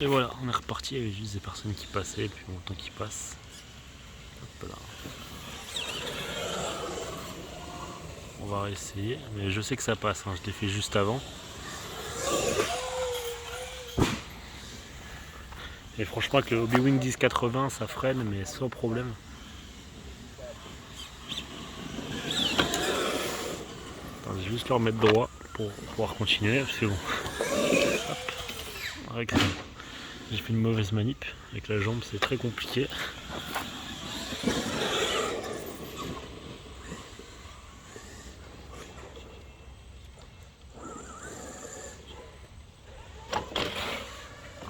Et voilà, on est reparti, il y avait juste des personnes qui passaient, et puis bon, le temps qui passe. Hop là. On va réessayer, mais je sais que ça passe, hein, je l'ai fait juste avant. Et franchement avec le Hobbywing 1080 ça freine mais sans problème. Attends, je vais juste le remettre droit pour pouvoir continuer, c'est bon. Hop. J'ai fait une mauvaise manip, avec la jambe c'est très compliqué.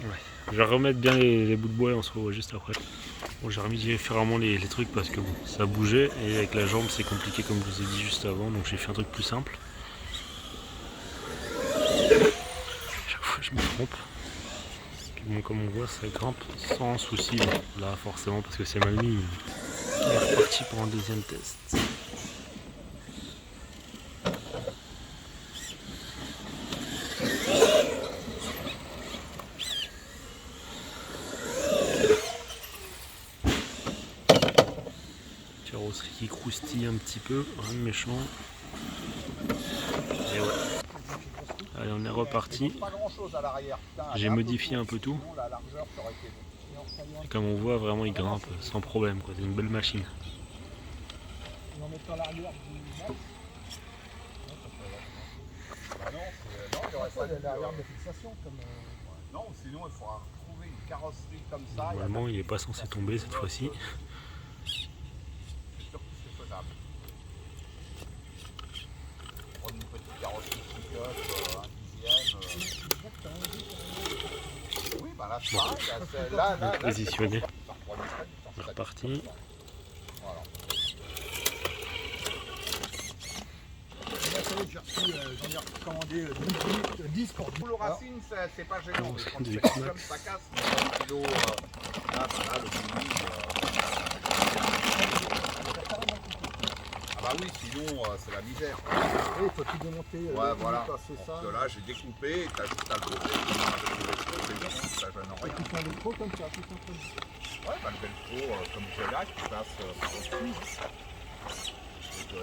Ouais. Je vais remettre bien les bouts de bois et on se revoit juste après. Bon, j'ai remis différemment les trucs parce que bon, ça bougeait et avec la jambe c'est compliqué comme je vous ai dit juste avant, donc j'ai fait un truc plus simple. Chaque fois je me trompe. Bon, comme on voit ça grimpe sans souci. Bon, là forcément parce que c'est mal mis, il est reparti pour un deuxième test. Carrosserie qui croustille un petit peu, rien de méchant. Et ouais. Allez, on est reparti. J'ai modifié un peu tout. Et comme on voit, vraiment il grimpe sans problème, c'est une belle machine. Non, sinon il faudra trouver une carrosserie comme ça. Normalement, il n'est pas censé tomber cette fois-ci. Je suis sûr que c'est faisable. Prendre une petite carrosserie pick-up, un dixième. Oui, bah là, c'est pareil. Là, Positionné. On est reparti. Voilà. J'en ai recommandé 10 pour Pour le racine, c'est pas gênant. Mais quand Des c'est comme ça casse, un kilo, là, le bouillie. Ah bah oui, sinon c'est la misère. Oui, il faut tout démonter. Ouais, voilà. C'est ça. Donc là, j'ai découpé, t'as juste à le poser, ça gêne rien. Tu fais un velcro comme ça, tout simplement. Ouais, bah le velcro, comme j'ai là, qui passe par-dessus.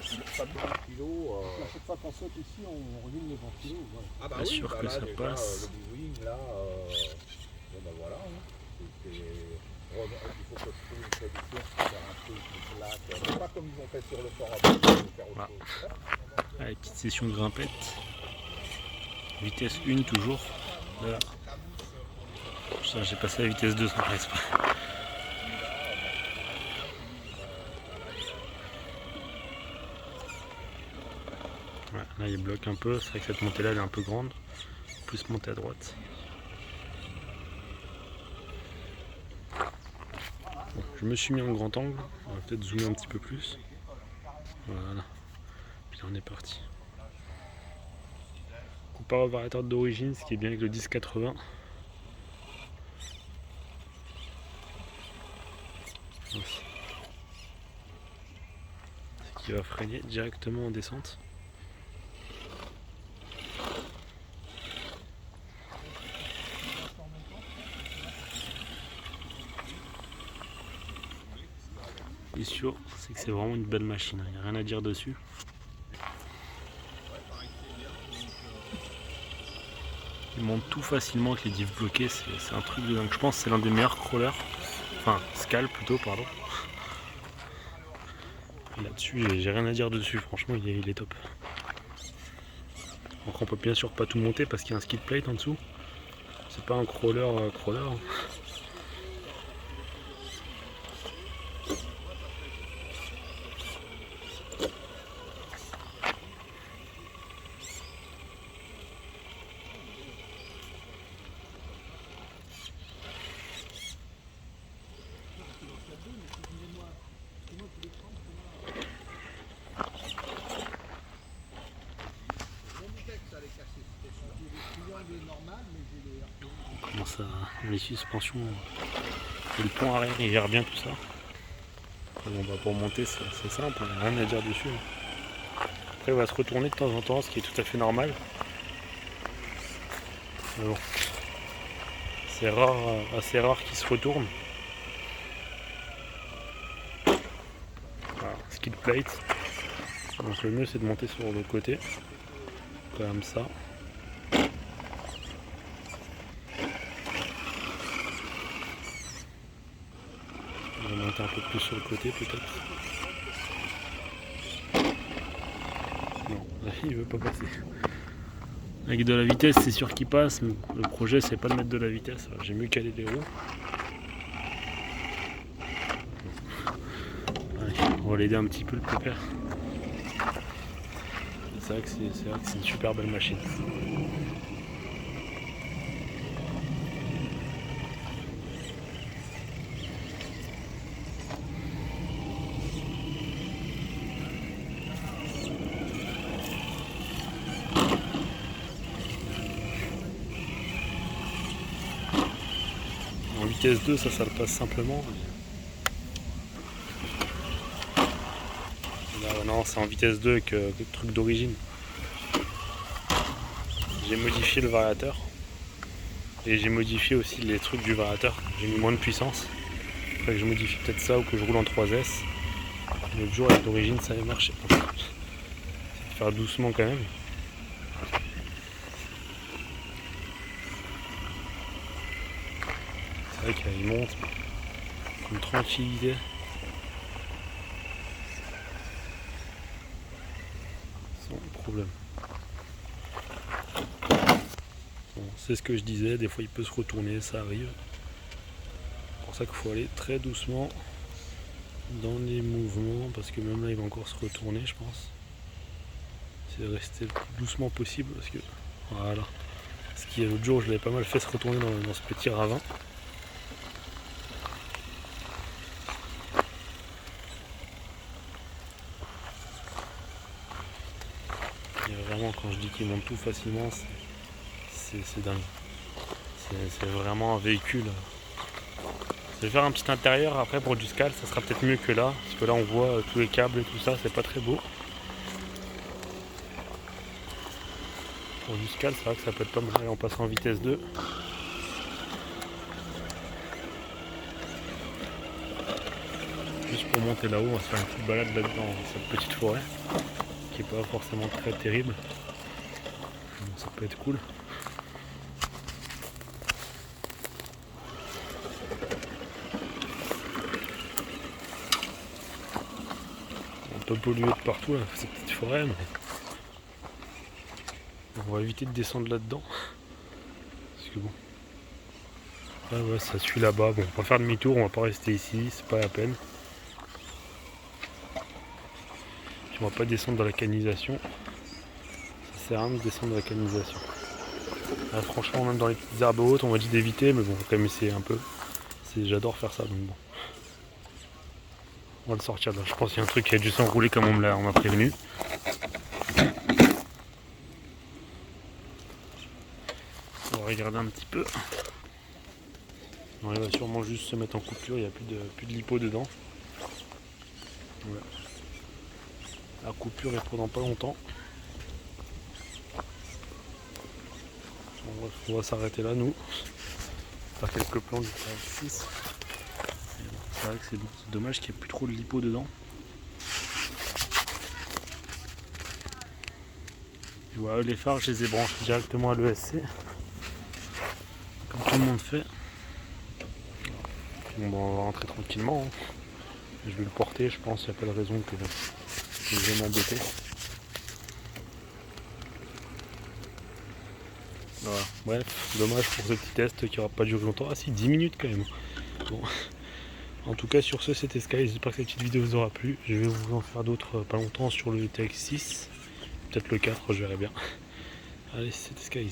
Si ça met 1 kilo. À chaque fois qu'on saute ici, on ruine les ventilos. Voilà. Ah bah Bien oui, sûr bah que là, ça déjà, passe. le wing là, bon bah voilà. Il faut que je trouve une solution pour faire un truc, une plaque. C'est pas comme ils ont fait sur le fort à bout, il faut faire autre chose. Allez, petite session grimpette. Vitesse 1 toujours. Là. Putain, j'ai passé la vitesse 2 sans faire exprès. Ouais, là il bloque un peu, c'est vrai que cette montée là elle est un peu grande. Plus monter à droite. Bon, je me suis mis en grand angle, on va peut-être zoomer un petit peu plus. Voilà. Puis là on est parti. Comparé au variateur d'origine, ce qui est bien avec le 1080. C'est qui va freiner directement en descente. Et sûr, c'est que c'est vraiment une belle machine, il n'y a rien à dire dessus. Il monte tout facilement avec les diffs bloqués, c'est un truc de dingue. Je pense que c'est l'un des meilleurs crawlers, enfin scale plutôt, pardon. Là-dessus, j'ai rien à dire dessus, franchement il est top. Donc on peut bien sûr pas tout monter parce qu'il y a un skid plate en dessous. C'est pas un crawler. On commence à les suspensions et le pont arrière il gère bien tout ça. Après, bon, bah, pour monter c'est simple, il n'y a rien à dire dessus. Après il va se retourner de temps en temps, ce qui est tout à fait normal. Mais bon, C'est rare, assez rare qu'il se retourne. Voilà, skid plate. Donc le mieux c'est de monter sur le côté, comme ça. On va monter un peu plus sur le côté peut-être. Non, là il veut pas passer. Avec de la vitesse c'est sûr qu'il passe, mais le projet c'est pas de mettre de la vitesse. J'ai mieux calé les roues. Allez, on va l'aider un petit peu le pépère. C'est vrai que c'est une super belle machine. En vitesse 2, ça le passe simplement. Là, non, c'est en vitesse 2 que le truc d'origine. J'ai modifié le variateur. Et j'ai modifié aussi les trucs du variateur. J'ai mis moins de puissance. Après que je modifie peut-être ça ou que je roule en 3S. L'autre jour, avec l'origine, ça avait marché. C'est de faire doucement quand même. C'est vrai qu'il monte. Une tranquillité. Sans problème. Bon, c'est ce que je disais, des fois il peut se retourner, ça arrive. C'est pour ça qu'il faut aller très doucement dans les mouvements, parce que même là il va encore se retourner je pense. C'est de rester le plus doucement possible, parce que voilà. Parce qu'il y a l'autre jour je l'avais pas mal fait se retourner dans ce petit ravin. Et vraiment quand je dis qu'il monte tout facilement, c'est dingue. C'est vraiment un véhicule. Je vais faire un petit intérieur après pour du scale, ça sera peut-être mieux que là, parce que là on voit tous les câbles et tout ça, c'est pas très beau. Pour du scale, c'est vrai que ça peut être pas mal. Allez, on passe en vitesse 2. Juste pour monter là-haut, on va se faire une petite balade là-dedans, dans cette petite forêt, qui est pas forcément très terrible. Bon, ça peut être cool. On peut polluer de partout là, cette petite forêt, mais on va éviter de descendre là-dedans. Parce que bon. Ah ouais, ça suit là-bas. Bon, on va faire demi-tour, on va pas rester ici, c'est pas la peine. Puis on va pas descendre dans la canalisation. Ça sert à rien de descendre dans la canalisation. Là, franchement, même dans les petites herbes hautes, on m'a dit d'éviter, mais bon, on va quand même essayer un peu. J'adore faire ça, donc bon. On va le sortir là. Je pense qu'il y a un truc qui a dû s'enrouler comme on m'a prévenu. On va regarder un petit peu. Non, il va sûrement juste se mettre en coupure, il n'y a plus de lipo dedans. Ouais. La coupure est pour dans pas longtemps. On va s'arrêter là nous. Faire quelques plans du 6. C'est vrai que c'est dommage qu'il n'y ait plus trop de lipo dedans. Et voilà, les phares je les ai branchés directement à l'ESC. Comme tout le monde fait. Bon, bah, on va rentrer tranquillement. Hein. Je vais le porter, je pense, il n'y a pas de raison que je vais m'embêter. Voilà. Bref, dommage pour ce petit test qui n'aura pas duré longtemps. Ah si, 10 minutes quand même. Bon. En tout cas, sur ce, c'était Sky. J'espère que cette petite vidéo vous aura plu. Je vais vous en faire d'autres pas longtemps sur le TX6. Peut-être le 4, je verrai bien. Allez, c'était Sky.